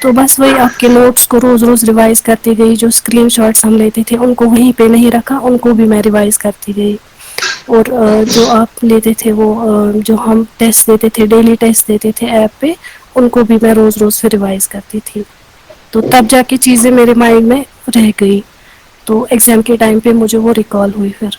تو بس وہی آپ کے نوٹس کو روز روز ریوائز کرتی گئی. جو اسکرین شاٹس ہم لیتے تھے ان کو وہیں پہ نہیں رکھا, ان کو بھی میں ریوائز کرتی گئی. اور جو آپ لیتے تھے وہ جو ہم ٹیسٹ دیتے تھے, ڈیلی ٹیسٹ دیتے تھے ایپ پہ, ان کو بھی میں روز روز پھر ریوائز کرتی تھی. تو تب جا کے چیزیں میرے مائنڈ میں رہ گئی, تو ایگزام کے ٹائم پہ مجھے وہ ریکال ہوئی پھر.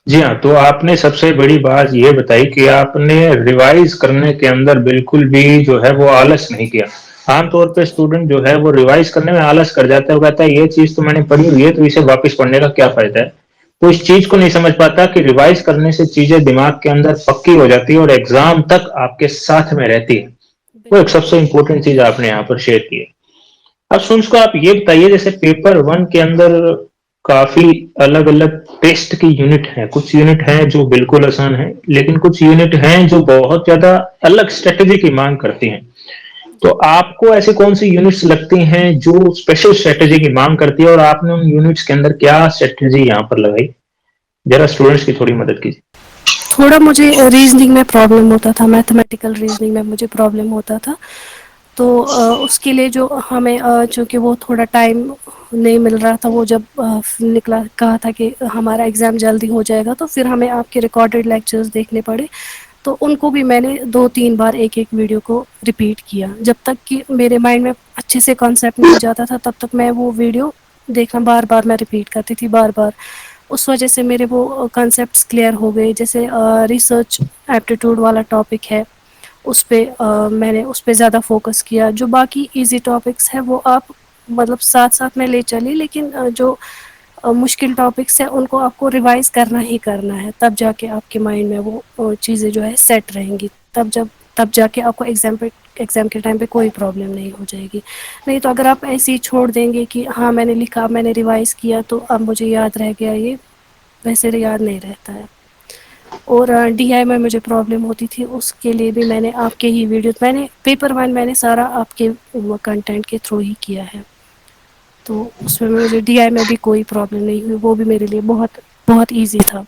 جی ہاں, تو آپ نے سب سے بڑی بات یہ بتائی کہ آپ نے ریوائز کرنے کے اندر بالکل بھی جو ہے وہ آلس نہیں کیا. عام طور پہ اسٹوڈنٹ جو ہے وہ ریوائز کرنے میں آلس کر جاتا ہے, وہ کہتا ہے یہ چیز تو میں نے پڑھی ہوئی ہے تو اسے واپس پڑھنے کا کیا فائدہ ہے. تو اس چیز کو نہیں سمجھ پاتا کہ ریوائز کرنے سے چیزیں دماغ کے اندر پکی ہو جاتی ہے اور ایگزام تک آپ کے ساتھ میں رہتی ہے. وہ ایک سب سے امپورٹنٹ چیز آپ نے یہاں پر شیئر کی ہے. اب سنس کو آپ یہ بتائیے, جیسے پیپر 1 کے اندر کافی الگ الگ ٹیسٹ کی یونٹ ہیں, کچھ یونٹ ہیں جو بالکل آسان ہیں, لیکن کچھ یونٹ ہیں جو بہت زیادہ الگ اسٹریٹجی کی مانگ کرتی ہیں. تو آپ کو ایسے کون سی یونٹس لگتی ہیں جو اسپیشل اسٹریٹجی کی مانگ کرتی ہے, اور آپ نے ان یونٹس کے اندر کیا اسٹریٹجی یہاں پر لگائی؟ ذرا اسٹوڈنٹس کی تھوڑی مدد کیجیے. تھوڑا مجھے ریزننگ میں پرابلم ہوتا تھا, میتھمیٹیکل ریزننگ میں مجھے پرابلم ہوتا تھا. تو اس کے لیے جو ہمیں چونکہ وہ تھوڑا ٹائم نہیں مل رہا تھا, وہ جب نکلا کہا تھا کہ ہمارا ایگزام جلدی ہو جائے گا, تو پھر ہمیں آپ کے ریکارڈیڈ لیکچرز دیکھنے پڑے. تو ان کو بھی میں نے 2-3 بار ایک ایک ویڈیو کو ریپیٹ کیا, جب تک کہ میرے مائنڈ میں اچھے سے کانسیپٹ نہیں جاتا تھا تب تک میں وہ ویڈیو دیکھنا بار بار میں ریپیٹ کرتی تھی بار بار. اس وجہ سے میرے وہ کنسیپٹس کلیئر ہو گئے. جیسے ریسرچ ایپٹیٹیوڈ والا ٹاپک ہے, اس پہ میں نے اس پہ زیادہ فوکس کیا. جو باقی ایزی ٹاپکس ہیں وہ آپ مطلب ساتھ ساتھ میں لے چلی, لیکن جو مشکل ٹاپکس ہیں ان کو آپ کو ریوائز کرنا ہی کرنا ہے, تب جا کے آپ کے مائنڈ میں وہ چیزیں جو ہے سیٹ رہیں گی. تب جا کے آپ کو ایگزام کے ٹائم پہ کوئی پرابلم نہیں ہو جائے گی. نہیں تو اگر آپ ایسے ہی چھوڑ دیں گے کہ ہاں میں نے لکھا, میں نے ریوائز کیا, تو اب مجھے یاد رہ گیا, یہ ویسے یاد نہیں رہتا ہے. اور ڈی آئی میں مجھے پرابلم ہوتی تھی, اس کے لیے بھی میں نے آپ کے ہی ویڈیو, میں نے پیپر 1 میں نے سارا آپ کے کنٹینٹ کے تھرو ہی کیا ہے. تو اس میں مجھے ڈی آئی میں بھی کوئی پرابلم نہیں ہوئی, وہ بھی میرے لیے بہت بہت ایزی تھا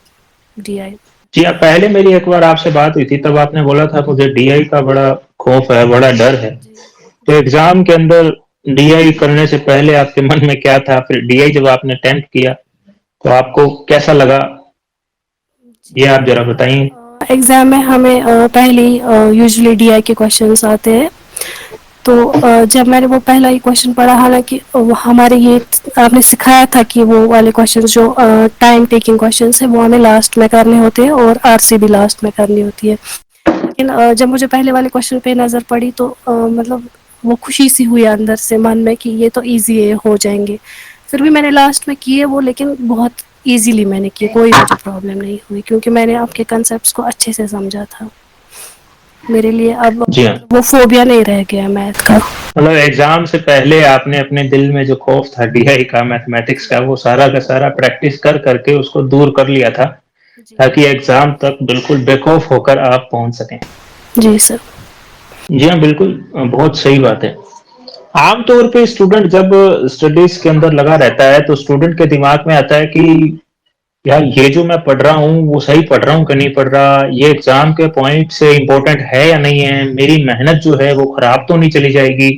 ڈی آئی. جی ہاں, پہلے میری ایک بار آپ سے بات ہوئی تھی, تب آپ نے بولا تھا مجھے ڈی آئی کا بڑا خوف ہے, بڑا ڈر ہے. جی تو جی ایگزام کے اندر ڈی آئی کرنے سے پہلے آپ کے من میں کیا تھا, پھر ڈی آئی جب آپ نے اٹمپٹ کیا تو آپ کو کیسا لگا, جی یہ آپ ذرا بتائیں. ایگزام میں ہمیں پہلے یوزلی ڈی آئی کے کوشچنس آتے ہیں. تو جب میں نے وہ پہلا ہی کوشچن پڑھا, حالانکہ ہمارے یہ آپ نے سکھایا تھا کہ وہ والے کوشچنس جو ٹائم ٹیکنگ کوشچنس ہیں وہ ہمیں لاسٹ میں کرنے ہوتے ہیں, اور آر سی بھی لاسٹ میں کرنی ہوتی ہے. لیکن جب مجھے پہلے والے کوشچن پہ نظر پڑی تو مطلب وہ خوشی سی ہوئی اندر سے من میں کہ یہ تو ایزی ہے, ہو جائیں گے. پھر بھی میں نے لاسٹ میں کیے وہ, لیکن بہت ایزیلی میں نے کیے, کوئی مجھے پرابلم نہیں ہوئی, کیونکہ میں نے آپ کے کنسیپٹس کو اچھے سے سمجھا تھا. میرے لیے اب جی ہاں, وہ فوبیا نہیں رہ گیا میتھ کا. مطلب ایگزام سے پہلے آپ نے اپنے دل میں جو خوف تھا ڈی آئی کا, میتھمیٹکس کا, وہ سارا کا سارا پریکٹس کر کر کے اس کو دور کر لیا تھا, جی تاکہ ایگزام تک بالکل بے خوف ہو کر آپ پہنچ سکیں. جی سر. جی ہاں بالکل, بہت صحیح بات ہے. عام طور پہ اسٹوڈنٹ جب اسٹڈیز کے اندر لگا رہتا ہے تو اسٹوڈنٹ کے دماغ میں آتا ہے کہ یار یہ جو میں پڑھ رہا ہوں وہ صحیح پڑھ رہا ہوں کہ نہیں پڑھ رہا, یہ ایگزام کے پوائنٹ سے امپورٹنٹ ہے یا نہیں ہے, میری محنت جو ہے وہ خراب تو نہیں چلی جائے گی.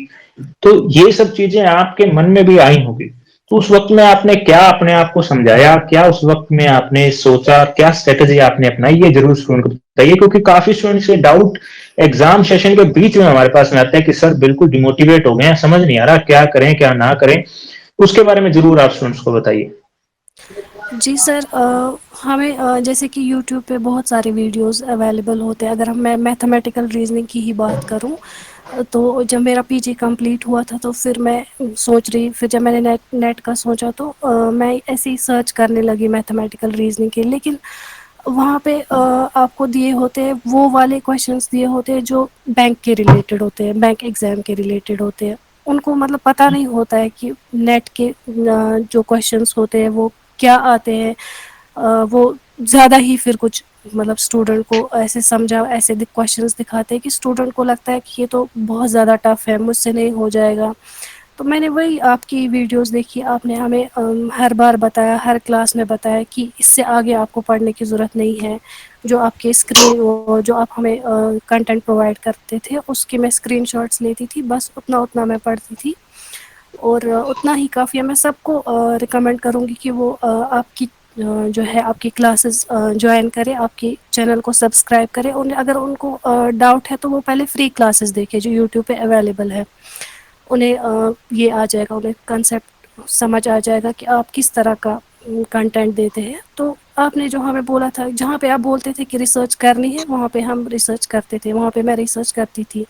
تو یہ سب چیزیں آپ کے من میں بھی آئی ہوگی. تو اس وقت میں آپ نے کیا اپنے آپ کو سمجھایا, کیا اس وقت میں آپ نے سوچا, کیا اسٹریٹجی آپ نے اپنائی, یہ ضرور اسٹوڈنٹ کو بتائیے. کیونکہ کافی اسٹوڈنٹس کے ڈاؤٹ ایگزام سیشن کے بیچ میں ہمارے پاس میں آتا ہے کہ سر بالکل ڈیموٹیویٹ ہو گئے ہیں, سمجھ نہیں آ رہا کیا کریں کیا نہ کریں. اس کے بارے میں ضرور آپ اسٹوڈنٹس کو بتائیے. جی سر, ہمیں جیسے کہ یوٹیوب پہ بہت سارے ویڈیوز اویلیبل ہوتے ہیں. اگر میں میتھمیٹیکل ریزننگ کی ہی بات کروں تو جب میرا پی جی کمپلیٹ ہوا تھا تو پھر میں سوچ رہی, پھر جب میں نے نیٹ کا سوچا تو میں ایسے ہی سرچ کرنے لگی میتھمیٹیکل ریزننگ کے. لیکن وہاں پہ آپ کو دیے ہوتے ہیں وہ والے کوشچنس دیے ہوتے ہیں جو بینک کے ریلیٹڈ ہوتے ہیں, بینک ایگزام کے ریلیٹڈ ہوتے ہیں. ان کو مطلب پتہ نہیں ہوتا ہے کہ نیٹ کے جو کوشچنس ہوتے ہیں وہ کیا آتے ہیں. وہ زیادہ ہی پھر کچھ مطلب اسٹوڈنٹ کو ایسے سمجھا, ایسے کوشچنس دکھاتے ہیں کہ اسٹوڈنٹ کو لگتا ہے کہ یہ تو بہت زیادہ ٹف ہے, مجھ سے نہیں ہو جائے گا. تو میں نے وہی آپ کی ویڈیوز دیکھی, آپ نے ہمیں ہر بار بتایا, ہر کلاس میں بتایا کہ اس سے آگے آپ کو پڑھنے کی ضرورت نہیں ہے. جو آپ کے اسکرین جو آپ ہمیں کنٹینٹ پرووائڈ کرتے تھے اس کی میں اسکرین شاٹس لیتی تھی, بس اتنا میں پڑھتی تھی اور اتنا ہی کافی ہے. میں سب کو ریکمینڈ کروں گی کہ وہ آپ کی جو ہے آپ کی کلاسز جوائن کرے, آپ کی چینل کو سبسکرائب کرے. اگر ان کو ڈاؤٹ ہے تو وہ پہلے فری کلاسز دیکھے جو یوٹیوب پہ اویلیبل ہے. انہیں یہ آ جائے گا, انہیں کنسیپٹ سمجھ آ جائے گا کہ آپ کس طرح کا کنٹینٹ دیتے ہیں. تو آپ نے جو ہمیں بولا تھا, جہاں پہ آپ بولتے تھے کہ ریسرچ کرنی ہے وہاں پہ ہم ریسرچ کرتے تھے, وہاں پہ میں ریسرچ کرتی تھی.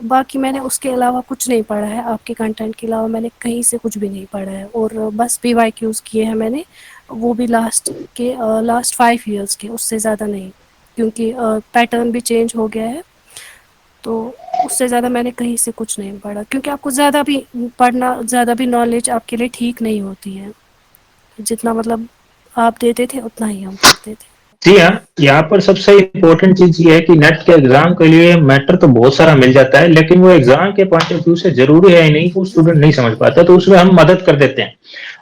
باقی میں نے اس کے علاوہ کچھ نہیں پڑھا ہے, آپ کے کنٹینٹ کے علاوہ میں نے کہیں سے کچھ بھی نہیں پڑھا ہے. اور بس PYQs کیے ہیں میں نے, وہ بھی لاسٹ 5 ایئرس کے, اس سے زیادہ نہیں, کیونکہ پیٹرن بھی چینج ہو گیا ہے. تو اس سے زیادہ میں نے کہیں سے کچھ نہیں پڑھا, کیونکہ آپ کو زیادہ بھی پڑھنا, زیادہ بھی نالج آپ کے لیے ٹھیک نہیں ہوتی ہے. جتنا مطلب آپ دیتے تھے اتنا ہی ہم پڑھتے تھے. جی ہاں, یہاں پر سب سے امپورٹنٹ چیز یہ ہے کہ نیٹ کے ایگزام کے لیے میٹر تو بہت سارا مل جاتا ہے, لیکن وہ ایگزام کے پوائنٹ آف ویو سے ضروری ہے نہیں, وہ اسٹوڈنٹ نہیں سمجھ پاتا, تو اس میں ہم مدد کر دیتے ہیں.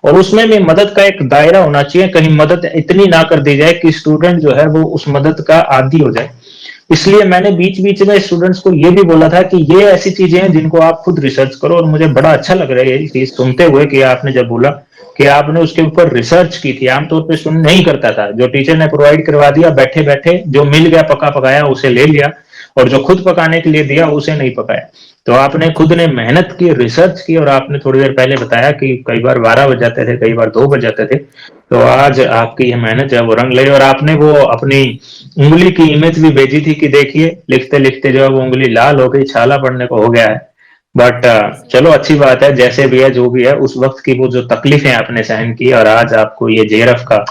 اور اس میں بھی مدد کا ایک دائرہ ہونا چاہیے, کہیں مدد اتنی نہ کر دی جائے کہ اسٹوڈنٹ جو ہے وہ اس مدد کا عادی ہو جائے. اس لیے میں نے بیچ میں اسٹوڈنٹس کو یہ بھی بولا تھا کہ یہ ایسی چیزیں ہیں جن کو آپ خود ریسرچ کرو, اور مجھے بڑا اچھا لگ رہا ہے یہ چیز سنتے ہوئے کہ آپ نے جب بولا کہ آپ نے اس کے اوپر ریسرچ کی تھی. عام طور پہ سن نہیں کرتا تھا, جو ٹیچر نے پرووائڈ کروا دیا بیٹھے بیٹھے جو مل گیا پکا پکایا اسے لے لیا, اور جو خود پکانے کے لیے دیا اسے نہیں پکایا. تو آپ نے خود نے محنت کی, ریسرچ کی, اور آپ نے تھوڑی دیر پہلے بتایا کہ کئی بار 12 بج جاتے تھے, کئی بار 2 بج جاتے تھے. تو آج آپ کی یہ محنت جو ہے وہ رنگ لئی, اور آپ نے وہ اپنی انگلی کی امیج بھی بھیجی تھی کہ دیکھیے لکھتے لکھتے جو ہے وہ انگلی لال ہو گئی, چھالا پڑنے کو ہو گیا ہے. بٹ جی سر. چلو اچھی بات ہے, جیسے بھی ہے جو بھی ہے, اس وقت کی وہ جو تکلیفیں آپ نے سہن کی, اور آج آپ کو یہ JRF کا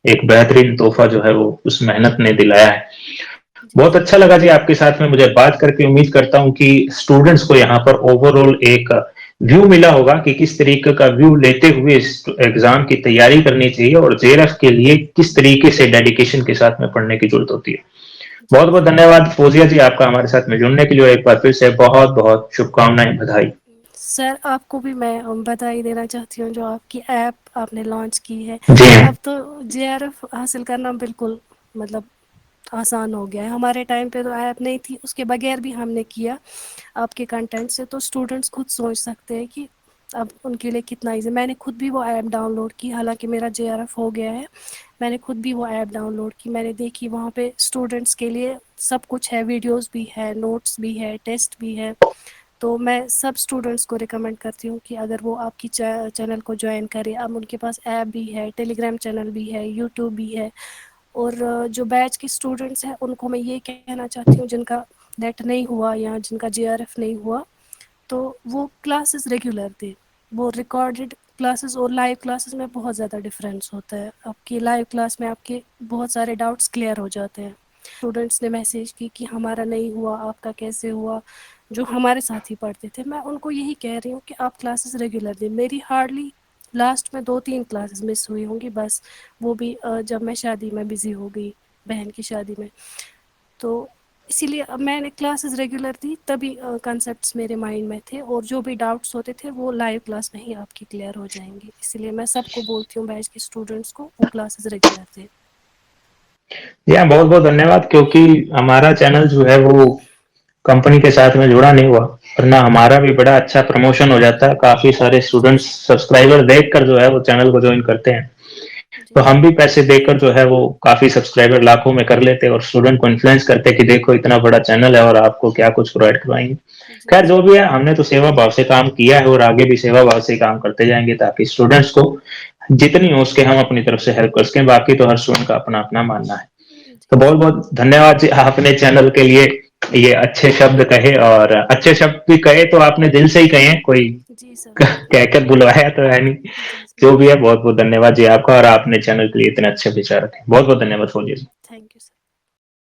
ایک بہترین تحفہ جو ہے وہ اس محنت نے دلایا ہے. جی بہت سر. اچھا لگا جی آپ کے ساتھ میں مجھے بات کر کے. امید کرتا ہوں کہ اسٹوڈنٹس کو یہاں پر اوور آل ایک ویو ملا ہوگا کہ کس طریقے کا ویو لیتے ہوئے ایگزام کی تیاری کرنی چاہیے, اور JRF کے لیے کس طریقے سے ڈیڈیکیشن کے ساتھ میں پڑھنے کی ضرورت ہوتی ہے. جی بہت بہت سر. دھنیہ واد فوزیہ جی آپ کا ہمارے ساتھ میں جڑنے کے لیے, اور ایک بار پھر سے بہت بہت شبھ کامنائیں, بدھائی. سر آپ کو بھی میں بدھائی دینا چاہتی ہوں, جو آپ کی ایپ آپ نے لانچ کی ہے. جی ہاں, اب تو JRF حاصل کرنا بالکل مطلب آسان ہو گیا ہے. ہمارے ٹائم پہ تو ایپ نہیں تھی, اس کے بغیر بھی ہم نے کیا آپ کے کنٹینٹ سے. تو اسٹوڈینٹس خود سوچ سکتے ہیں کہ اب ان کے لیے کتنا ایزی. میں نے خود بھی وہ ایپ ڈاؤن لوڈ کی, حالانکہ میرا JRF ہو گیا ہے. میں نے خود بھی وہ ایپ ڈاؤن لوڈ کی, میں نے دیکھی وہاں پہ اسٹوڈینٹس کے لیے سب کچھ ہے, ویڈیوز بھی ہے, نوٹس بھی ہے, ٹیسٹ بھی ہے. تو میں سب اسٹوڈینٹس کو ریکمینڈ کرتی ہوں کہ اگر وہ آپ کی چینل کو جوائن کرے. اب ان کے پاس ایپ بھی ہے, ٹیلی گرام چینل بھی ہے, یوٹیوب بھی ہے. اور جو بیچ کے اسٹوڈینٹس ہیں ان کو میں یہ کہنا چاہتی ہوں جن کا نیٹ نہیں ہوا یا جن کا JRF نہیں ہوا, تو وہ کلاسز ریگولر دے. وہ ریکارڈڈ کلاسز اور لائیو کلاسز میں بہت زیادہ ڈفرینس ہوتا ہے. آپ کی لائیو کلاس میں آپ کے بہت سارے ڈاؤٹس کلیئر ہو جاتے ہیں. اسٹوڈینٹس نے میسیج کی کہ ہمارا نہیں ہوا, آپ کا کیسے ہوا, جو ہمارے ساتھ ہی پڑھتے تھے. میں ان کو یہی کہہ رہی ہوں کہ آپ کلاسز ریگولر دیں. میری ہارڈلی لاسٹ میں 2-3 کلاسز مس ہوئی ہوں گی بس, وہ بھی جب میں شادی میں بزی ہو گئی, بہن کی شادی میں. تو اسی لیے اب میں نے کلاسز ریگولر دی, تبھی کنسیپٹس میرے مائنڈ میں تھے, اور جو بھی ڈاؤٹس ہوتے تھے وہ لائیو کلاس میں ہی آپ کی کلیئر ہو جائیں گے. اس لیے میں سب کو بولتی ہوں بیچ کے اسٹوڈینٹس کو وہ کلاسز ریگولر دیں. بہت بہت دھنیہ واد, کیونکہ ہمارا چینل جو ہے وہ کمپنی کے ساتھ میں جڑا نہیں ہوا, ورنہ ہمارا بھی بڑا اچھا پروموشن ہو جاتا ہے. کافی سارے جی اسٹوڈنٹس سبسکرائبر دیکھ کر جو ہے وہ چینل کو جوائن کرتے ہیں, جی تو ہم بھی پیسے دے کر جو ہے وہ کافی سبسکرائبر لاکھوں میں کر لیتے, اور اسٹوڈنٹ کو انفلوئنس کرتے کہ دیکھو اتنا بڑا چینل ہے اور آپ کو کیا کچھ پرووائڈ کروائیں گے. جی خیر جو بھی ہے, ہم نے تو سیوا بھاو سے کام کیا ہے, اور آگے بھی سیوا بھاو سے کام کرتے جائیں گے, تاکہ اسٹوڈنٹس کو جتنی ہو اس کے ہم اپنی طرف سے ہیلپ کر سکیں. باقی تو ہر اسٹوڈنٹ کا اپنا اپنا ماننا ہے. تو جی بہت سر. بہت دھنیہ واد جی, آپ نے چینل کے لیے یہ اچھے شبد کہے, اور اچھے شبد بھی کہے تو آپ نے دل سے ہی کہے, کوئی جی سر. کہہ کر بلوایا تو ہے نہیں. جی سر. جو بھی ہے, بہت بہت دھنیہ واد جی آپ کا, اور آپ نے چینل کے لیے اتنے اچھے وچار رکھے. بہت بہت دھنیہ واد فوجی جی. Thank you sir.